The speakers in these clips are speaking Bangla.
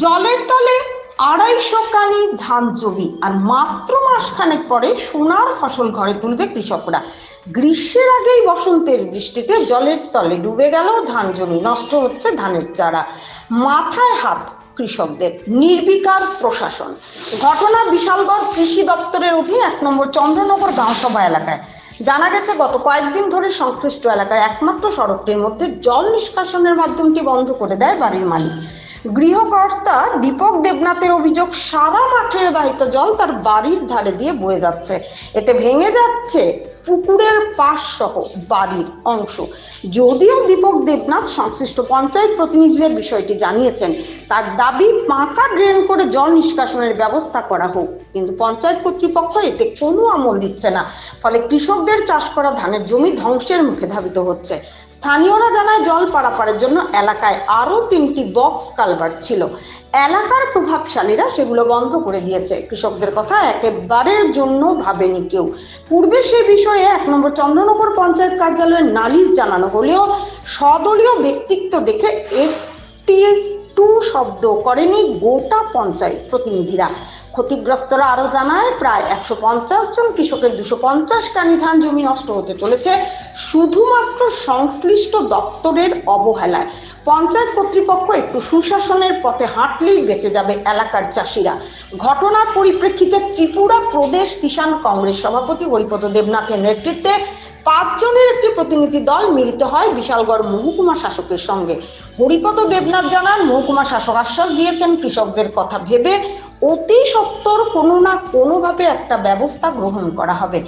জলের তলে ২৫০ কানি ধান জমি, আর মাত্র মাসখানেক পরে সোনার ফসল ঘরে তুলবে কৃষকরা। গ্রীষ্মের আগেই বসন্তের বৃষ্টিতে জলের তলে ডুবে গেল ধান জমি, নষ্ট হচ্ছে ধানের চারা, মাথায় হাত কৃষকদের, নির্বিকার প্রশাসন। ঘটনা বিশালগড় কৃষি দপ্তরের অধীন ১ নম্বর চন্দ্রনগর গাঁওসভা এলাকায়। জানা গেছে, গত কয়েকদিন ধরে সংশ্লিষ্ট এলাকার একমাত্র সড়কটির মধ্যে জল নিষ্কাশনের মাধ্যমটি বন্ধ করে দেয় বাড়ির মালিক। গৃহকর্তা দীপক দেবনাথের অভিযোগ, সারা মাঠের বাহিত জল তার বাড়ির ধারে দিয়ে বয়ে যাচ্ছে। এতে ভেঙে যাচ্ছে পুকুরের পাশ সহ বাড়ির অংশ। যদিও দীপক দেবনাথ সংশ্লিষ্ট পঞ্চায়েত প্রতিনিধিদের বিষয়টি জানিয়েছেন, তার দাবি পাঁকা ড্রেন করে জল নিষ্কাশনের ব্যবস্থা করা হোক, কিন্তু পঞ্চায়েত কর্তৃপক্ষ এতে কোনো আমল দিচ্ছে না। ফলে কৃষকদের চাষ করা ধানের জমি ধ্বংসের মুখে ধাবিত হচ্ছে। স্থানীয়রা জানায়, জল পারাপারের জন্য এলাকায় আরো ৩টি বক্স কালভার্ট ছিল, এলাকার প্রভাবশালীরা সেগুলো বন্ধ করে দিয়েছে। কৃষকদের কথা একেবারের জন্য ভাবেনি কেউ। পূর্বে সে বিষয়ে ১ নম্বর চন্দ্রনগর পঞ্চায়েত কার্যালয়ে নালিশ জানানো হলেও সদলীয় ব্যক্তিত্ব দেখে একটু শব্দ করেনি গোটা পঞ্চায়েত প্রতিনিধিরা। ক্ষতিগ্রস্তরা আরো জানায়, প্রায় ১৫০ জন কৃষকের ২৫০ কানি ধান জমি নষ্ট হতে চলেছে শুধুমাত্র সংশ্লিষ্ট দপ্তরের অবহেলায়। পঞ্চায়েত কর্তৃপক্ষ একটু সুশাসনের পথে হাঁটলেই বেঁচে যাবে এলাকার চাষিরা। ঘটনার পরিপ্রেক্ষিতে ত্রিপুরা প্রদেশ কিষাণ কংগ্রেস সভাপতি হরিপদ দেবনাথের নেতৃত্বে ৫ জনের একটি প্রতিনিধি দল মিলিত হয় বিশালগড় মহকুমা শাসকের সঙ্গে। হরিপদ দেবনাথ জানান, মহকুমা শাসক আশ্বাস দিয়েছেন কৃষকদের কথা ভেবে অতি সত্বর কোনো না কোনোভাবে একটা ব্যবস্থা গ্রহণ করা হবে।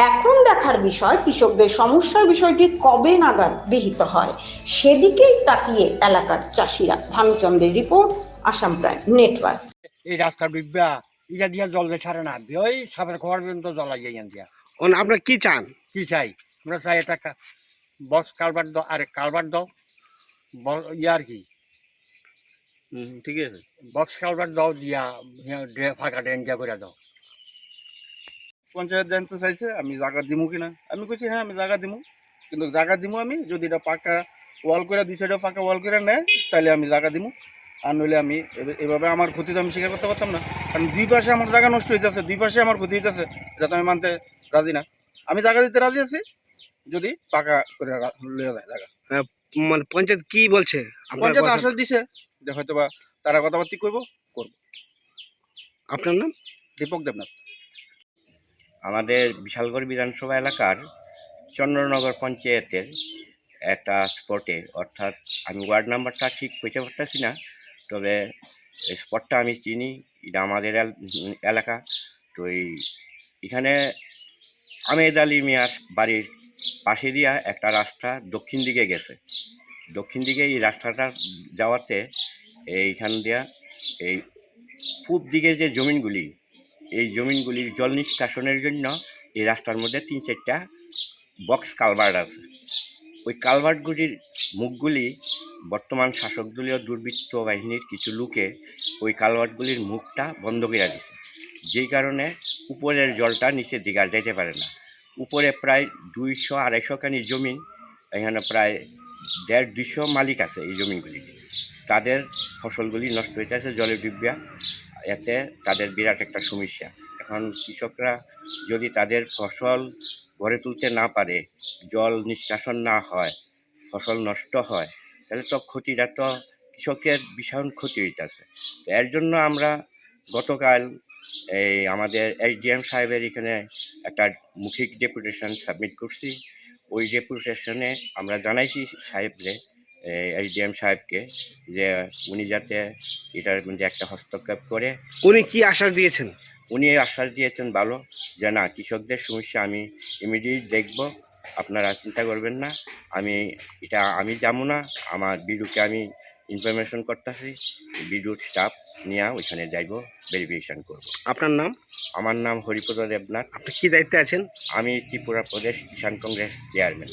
এখন দেখার বিষয়, কৃষকদের সমস্যার বিষয়টি কবে নাগাদ বিহিত হয়, সেদিকেই তাকিয়ে এলাকার চাষিরা। ভানুচন্দ্রের রিপোর্ট, আসাম প্রাইম নেটওয়ার্ক। এই রাস্তার বিব্যা ইটা দিয়া জল ছাড়ে না, ওই সাপের খবর পর্যন্ত জল লাগিয়ে দিয়া। আপনার কি চান? কি চাই আমরা? চাই একটা বক্স কালভার্ট দাও, আরে কালভার্ট দাও, আর কি ঠিক আছে, বক্স কালভার্ট দাও, দিয়া ফাঁকা ড্রেন দিয়া করে দাও। পঞ্চায়েত জানতে চাইছে আমি জায়গা দিমু কিনা। আমি কইছি হ্যাঁ আমি জায়গা দিমু, কিন্তু জায়গা দিমু আমি যদি এটা পাকা ওয়াল করে, ২ সাইডে পাকা ওয়াল করে নেয় তাহলে আমি জায়গা দিমু। আর নইলে আমি এভাবে আমার ক্ষতি তো আমি স্বীকার করতে পারতাম না, কারণ ২ পাশে আমার জায়গা নষ্ট হইতেছে, ২ পাশে আমার ক্ষতি হইতেছে, এটা তো আমি মানতে রাজি না। আমি জায়গা দিতে রাজি আছি যদি পাকা করে লইয়া যায় জায়গা। মানে পঞ্চায়েত কি বলছে? পঞ্চায়েত আশ্বাস দিছে যে হয়তো বা তারা কথাবার্তা করবো। আপনার নাম? দীপক দেবনাথ। আমাদের বিশালগড় বিধানসভা এলাকার চন্দ্রনগর পঞ্চায়েতের একটা স্পটে, অর্থাৎ আমি ওয়ার্ড নাম্বারটা ঠিক কইতে পারতেছি না, তবে স্পটটা আমি চিনি, এটা আমাদের এলাকা। তো এখানে আমেদ আলী মিয়ার বাড়ির পাশে দিয়া একটা রাস্তা দক্ষিণ দিকে গেছে। দক্ষিণ দিকে এই রাস্তাটা যাওয়াতে এইখান দিয়া এই পূব দিকে যে জমিনগুলি, এই জমিনগুলির জল নিষ্কাশনের জন্য এই রাস্তার মধ্যে ৩-৪টা বক্স কালভার্ট আছে। ওই কালভার্টগুলির মুখগুলি বর্তমান শাসক দলীয় দুর্বৃত্ত বাহিনীর কিছু লোকে ওই কালভার্টগুলির মুখটা বন্ধ করে দিচ্ছে, যেই কারণে উপরের জলটা নিচের দিকে আর যাইতে পারে না। উপরে প্রায় ২০০-২৫০ কানি জমিন, এখানে প্রায় ১৫০-২০০ মালিক আছে এই জমিনগুলিতে। তাদের ফসলগুলি নষ্ট হইতেছে জলে ডুবিয়া, এতে তাদের বিরাট একটা সমস্যা। এখন কৃষকরা যদি তাদের ফসল ঘরে তুলতে না পারে, জল নিষ্কাশন না হয়, ফসল নষ্ট হয়, তাহলে তো ক্ষতিটা তো কৃষকের ভীষণ ক্ষতি হইতেছে। এর জন্য আমরা গতকাল এই আমাদের এসডিএম সাহেবের এখানে একটা মৌখিক ডেপুটেশন সাবমিট করছি। ওই ডেপুটেশনে আমরা জানাইছি সাহেবরে, এসডিএম সাহেবকে, যে উনি যাতে এটার মধ্যে একটা হস্তক্ষেপ করে। উনি কি আশ্বাস দিয়েছেন? উনি আশ্বাস দিয়েছেন ভালো, যে না, কৃষকদের সমস্যা আমি ইমিডিয়েট দেখব, আপনারা চিন্তা করবেন না। আমি যাবো না, আমার বিডুকে আমি ইনফরমেশন করতেছি, বিডুর স্টাফ নিয়ে ওইখানে যাইব, ভেরিফিকেশন করব। আপনার নাম? আমার নাম হরিপদ দেবনাথ। আপনি কি দায়িত্বে আছেন? আমি ত্রিপুরা প্রদেশ কিষাণ কংগ্রেস চেয়ারম্যান।